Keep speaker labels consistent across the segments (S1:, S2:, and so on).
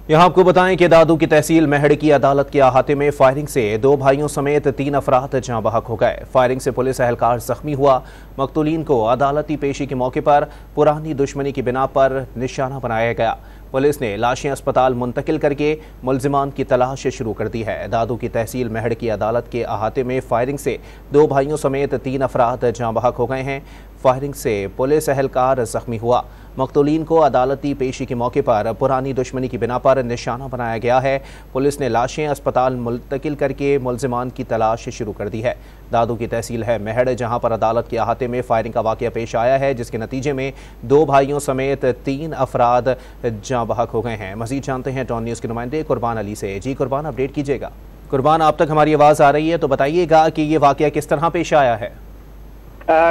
S1: यहाँ आपको बताएं कि दादू की तहसील मेहड़ की अदालत के अहाते में फायरिंग से 2 भाइयों समेत 3 अफराद जाँ बहक हो गए। फायरिंग से पुलिस एहलकार जख्मी हुआ। मकतूलीन को अदालती पेशी के मौके पर पुरानी दुश्मनी की बिना पर निशाना बनाया गया। पुलिस ने लाशें अस्पताल मुंतकिल करके मुलजिमान की तलाश शुरू कर दी है। दादू की तहसील मेहड़ की अदालत के अहाते में फायरिंग से 2 भाइयों समेत 3 अफराद जाँ बहक हो गए हैं। फायरिंग से पुलिस एहलकार जख्मी हुआ। मकतूलीन को अदालती पेशी के मौके पर पुरानी दुश्मनी की बिना पर निशाना बनाया गया है। पुलिस ने लाशें अस्पताल मुंतकिल करके मुलजिमान की तलाश शुरू कर दी है। दादू की तहसील है मेहड़, जहां पर अदालत के अहाते में फायरिंग का वाकया पेश आया है, जिसके नतीजे में 2 भाइयों समेत 3 अफराद जाँ बहक हो गए हैं। मजीद जानते हैं टॉन न्यूज़ के नुमाइंदे कुर्बान अली से। जी कुर्बान, अपडेट कीजिएगा। कुर्बान, आप तक हमारी आवाज़ आ रही है तो बताइएगा कि ये वाकया किस तरह पेश आया है।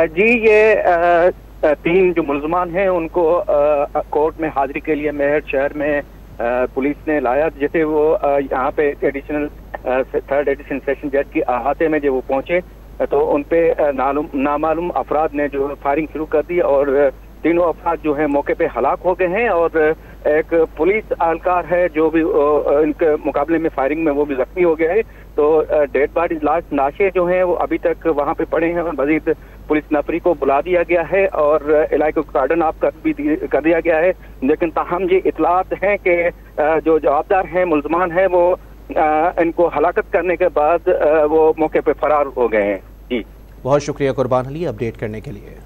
S2: जी, ये 3 जो मुलजमान हैं उनको कोर्ट में हाजिरी के लिए मेहड़ शहर में पुलिस ने लाया। जैसे वो यहाँ पे थर्ड एडिशनल सेशन जज की अहाते में जब वो पहुंचे तो उन पे नामालूम अफराद ने जो फायरिंग शुरू कर दी और तीनों अफराद जो है मौके पे हलाक हो गए हैं और एक पुलिस एहलकार है जो भी इनके मुकाबले में फायरिंग में वो भी जख्मी हो गया है। तो डेड बॉडी लाशें जो हैं वो अभी तक वहां पे पड़े हैं और मजीद पुलिस नफरी को बुला दिया गया है और इलाके को कार्डन ऑफ कर दिया गया है। लेकिन ताहम ये इतलात हैं कि जो जवाबदार हैं मुलजमान हैं वो इनको हलाकत करने के बाद वो मौके पे फरार हो गए हैं। जी,
S1: बहुत शुक्रिया कुर्बान अली अपडेट करने के लिए।